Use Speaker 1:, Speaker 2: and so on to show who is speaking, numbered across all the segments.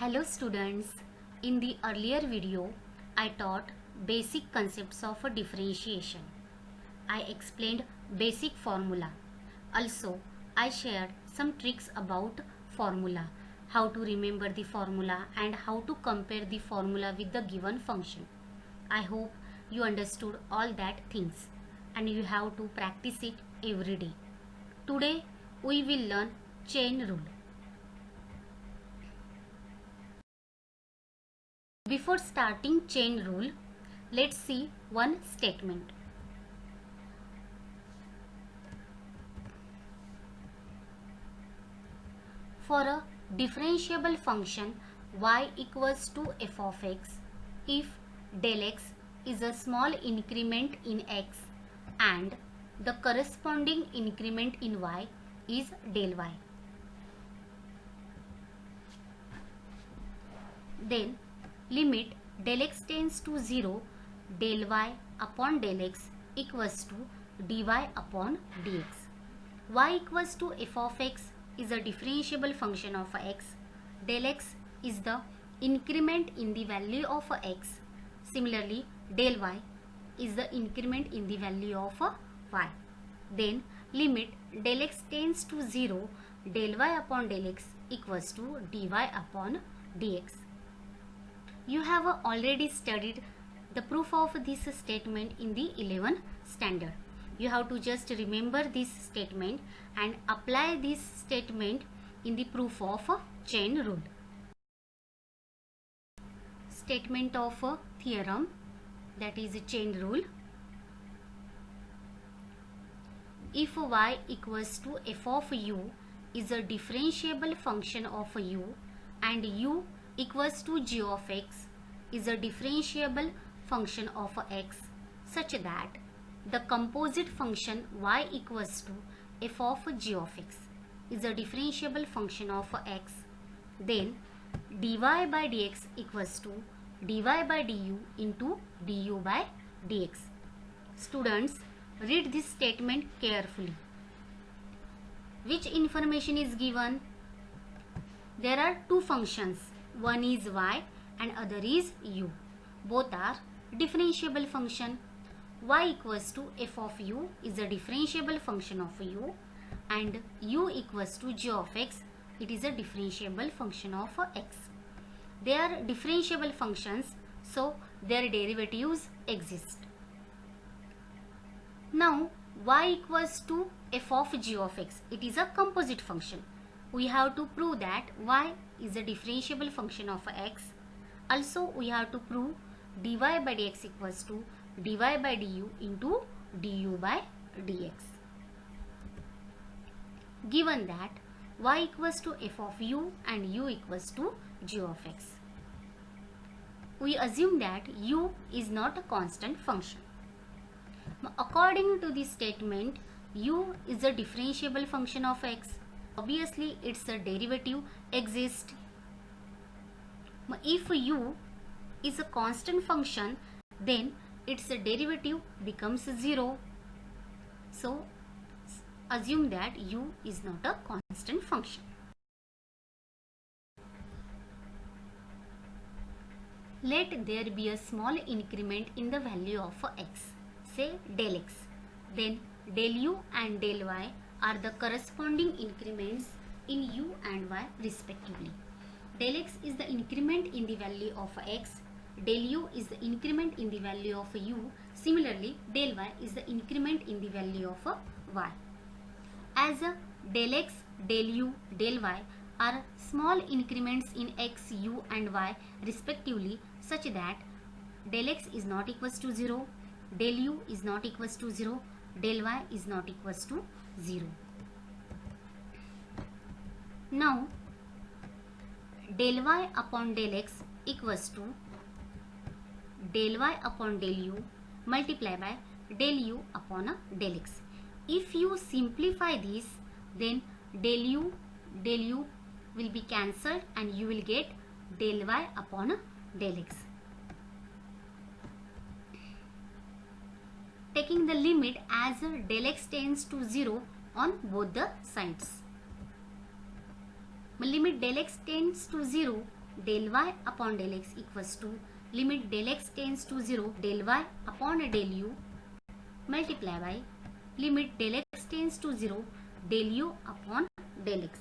Speaker 1: Hello students, in the earlier video I taught basic concepts of a differentiation. I explained basic formula. Also I shared some tricks about formula, how to remember the formula and how to compare the formula with the given function. I hope you understood all that things and you have to practice it every day. Today we will learn chain rule. Before starting chain rule, let's see one statement. For a differentiable function y equals to f of x, if del x is a small increment in x and the corresponding increment in y is del y, then limit del x tends to 0 del y upon del x equals to dy upon dx. Y equals to f of x is a differentiable function of x. Del x is the increment in the value of x. Similarly, del y is the increment in the value of y. Then limit del x tends to 0 del y upon del x equals to dy upon dx. You have already studied the proof of this statement in the 11th standard. You have to just remember this statement and apply this statement in the proof of chain rule. Statement of a theorem, that is chain rule. If y equals to f of u is a differentiable function of u and u equals to g of x is a differentiable function of x such that the composite function y equals to f of g of x is a differentiable function of x, then dy by dx equals to dy by du into du by dx. Students, read this statement carefully. Which information is given? There are two functions. One is y and other is u. Both are differentiable function. Y equals to f of u is a differentiable function of u and u equals to g of x, it is a differentiable function of x. They are differentiable functions, so their derivatives exist. Now y equals to f of g of x, it is a composite function. We have to prove that y is a differentiable function of x. Also we have to prove dy by dx equals to dy by du into du by dx. Given that y equals to f of u and u equals to g of x, we assume that u is not a constant function. According to this statement, u is a differentiable function of x. Obviously its a derivative exists. If u is a constant function, then its derivative becomes 0. So assume that u is not a constant function. Let there be a small increment in the value of x, say del x. Then del u and del y are the corresponding increments in u and y respectively. Del x is the increment in the value of x, del u is the increment in the value of u, similarly del y is the increment in the value of y. As del x, del u, del y are small increments in x, u and y respectively such that del x is not equals to 0, del u is not equals to 0, del y is not equals to 0. Now del y upon del x equals to del y upon del u multiplied by del u upon del x. If you simplify this, then del u will be cancelled and you will get del y upon del x. Taking the limit as del x tends to 0 on both the sides. Limit del x tends to 0 del y upon del x equals to limit del x tends to 0 del y upon del u multiply by limit del x tends to 0 del u upon del x.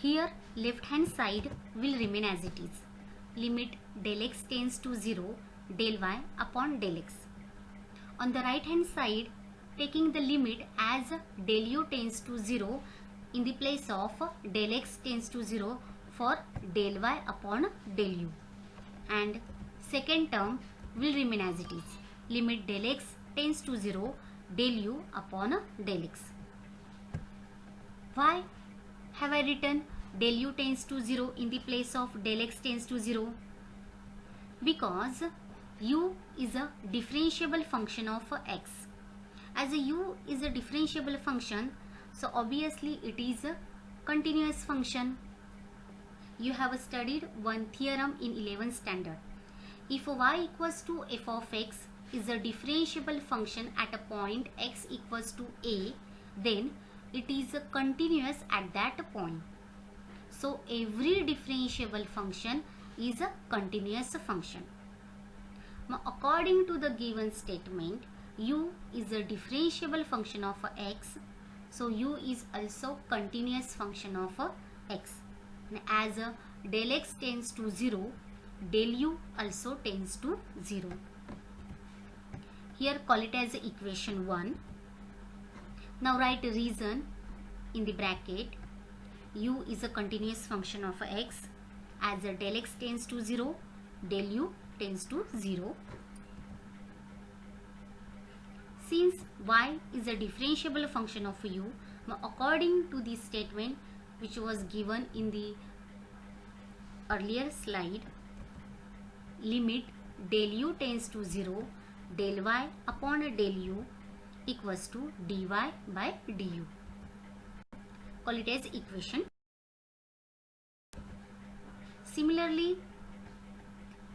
Speaker 1: Here left hand side will remain as it is. Limit del x tends to 0 del y upon del x. On the right hand side, taking the limit as del u tends to 0 in the place of del x tends to 0 for del y upon del u. And second term will remain as it is. Limit del x tends to 0 del u upon del x. Why have I written del u tends to 0 in the place of del x tends to 0? Because u is a differentiable function of x. As a u is a differentiable function, so obviously it is a continuous function. You have studied one theorem in 11th standard. If y equals to f of x is a differentiable function at a point x equals to a, then it is a continuous at that point. So every differentiable function is a continuous function. Now, according to the given statement, u is a differentiable function of x. So u is also continuous function of x. And as del x tends to 0, del u also tends to 0. Here call it as equation 1. Now write reason in the bracket. U is a continuous function of x. As del x tends to 0, del u tends to 0. Since y is a differentiable function of u, according to the statement which was given in the earlier slide, limit del u tends to 0 del y upon del u equals to dy by du. Call it as equation. Similarly,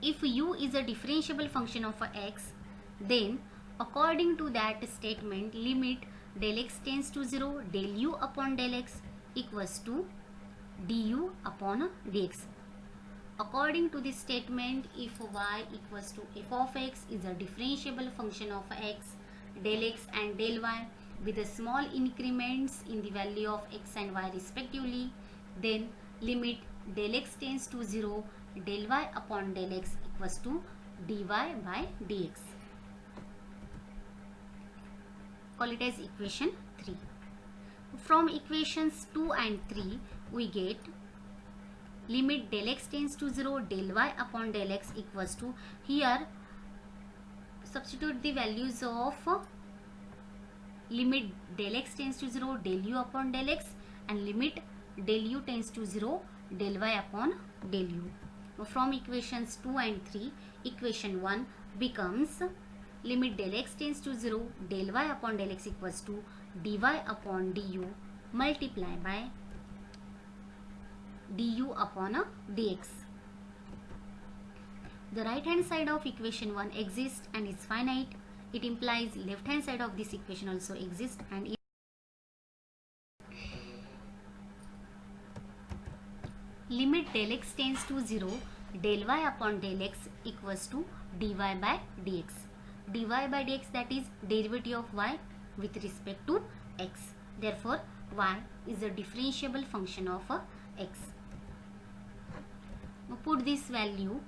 Speaker 1: if u is a differentiable function of x, then according to that statement, limit del x tends to 0 del u upon del x equals to du upon dx. According to this statement, if y equals to f of x is a differentiable function of x, del x and del y with the small increments in the value of x and y respectively, then limit del x tends to 0 del y upon del x equals to dy by dx. Call it as equation 3. From equations 2 and 3, we get limit del x tends to 0 del y upon del x equals to, here substitute the values of limit del x tends to 0 del u upon del x and limit del u tends to 0 del y upon del u. From equations 2 and 3, equation 1 becomes limit del x tends to 0 del y upon del x equals to dy upon du multiply by du upon dx. The right hand side of equation 1 exists and is finite. It implies left hand side of this equation also exists and limit del x tends to 0 del y upon del x equals to dy by dx. Dy by dx, that is derivative of y with respect to x. Therefore, y is a differentiable function of x. Now put this value,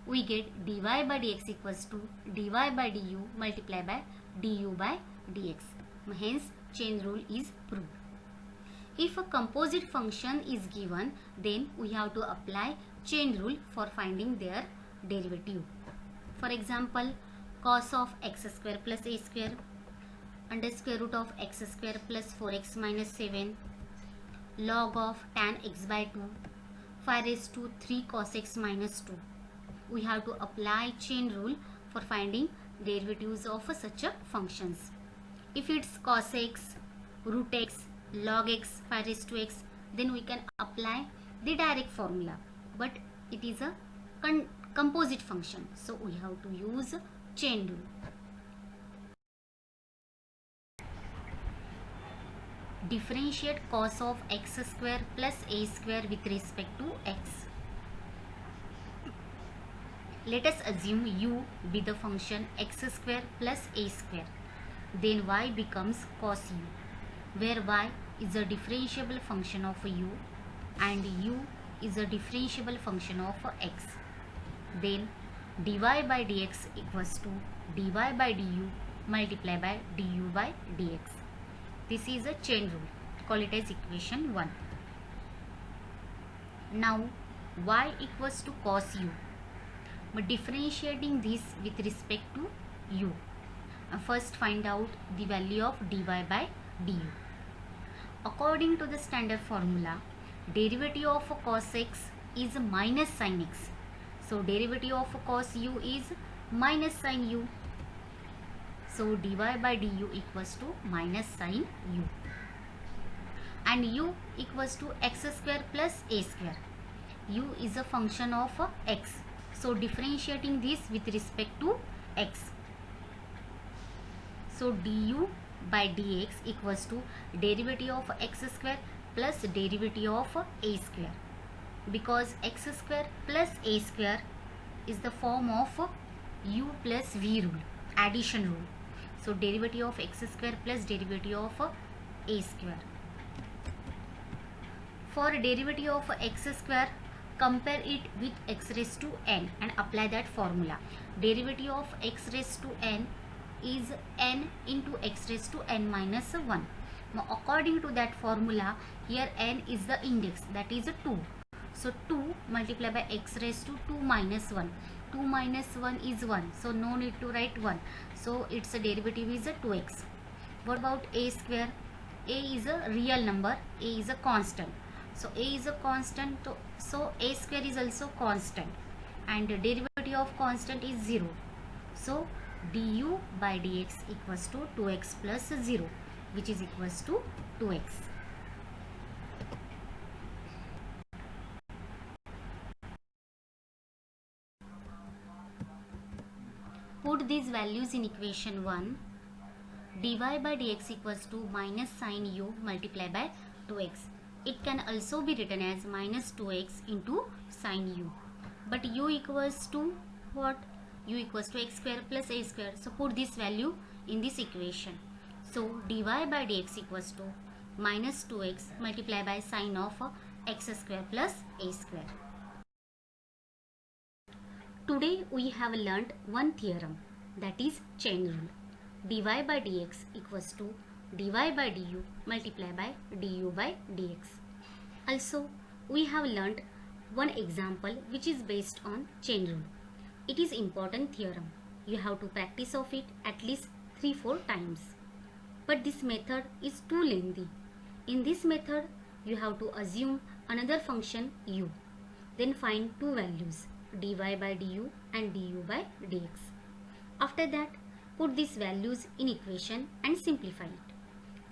Speaker 1: we get dy by dx equals to dy by du multiplied by du by dx. Hence, chain rule is proved. If a composite function is given, then we have to apply chain rule for finding their derivative. For example, cos of x square plus a square under square root of x square plus 4x minus 7, log of tan x by 2, 5 raised to 3 cos x minus 2. We have to apply chain rule for finding derivatives of such functions. If it's cos x, root x, log x, 5 raised to x, then we can apply the direct formula. But it is a composite function, so we have to use chain rule. differentiate cos of x square plus a square with respect to x. Let us assume u be the function x square plus a square. Then y becomes cos u, where y is a differentiable function of u and u is a differentiable function of x. Then dy by dx equals to dy by du multiplied by du by dx. This is a chain rule. Call it as equation 1. Now y equals to cos u. But differentiating this with respect to u. First find out the value of dy by du. According to the standard formula, derivative of cos x is minus sin x. So derivative of cos u is minus sin u. So dy by du equals to minus sin u. And u equals to x square plus a square. U is a function of x. So differentiating this with respect to x. So du by dx equals to derivative of x square plus derivative of a square. Because x square plus a square is the form of u plus v rule, addition rule. So derivative of x square plus derivative of a square. For derivative of x square, compare it with x raised to n and apply that formula. Derivative of x raised to n is n into x raised to n minus 1. Now according to that formula, here n is the index, that is 2. So 2 multiplied by x raised to 2 minus 1. 2 minus 1 is 1. So no need to write 1. So its derivative is 2x. What about a square? A is a real number. A is a constant. So a is a constant. So a square is also constant. And the derivative of constant is 0. So du by dx equals to 2x plus 0, which is equals to 2x. Put these values in equation 1. Dy by dx equals to minus sin u multiplied by 2x. It can also be written as minus 2x into sin u. But u equals to what? U equals to x square plus a square. So put this value in this equation. So dy by dx equals to minus 2x multiplied by sin of x square plus a square. Today we have learnt one theorem, that is chain rule. Dy by dx equals to dy by du multiplied by du by dx. Also we have learnt one example which is based on chain rule. It is important theorem. You have to practice of it at least 3-4 times. But this method is too lengthy. In this method, you have to assume another function u. Then find two values, dy by du and du by dx. After that, put these values in equation and simplify it.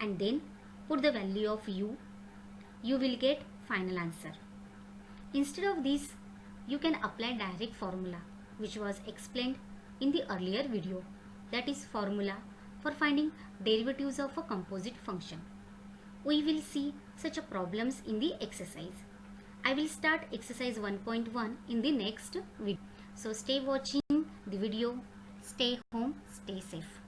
Speaker 1: And then put the value of u. You will get final answer. Instead of this, you can apply direct formula, which was explained in the earlier video, that is formula for finding derivatives of a composite function. We will see such a problems in the exercise. I will start exercise 1.1 in the next video. So stay watching the video, stay home, stay safe.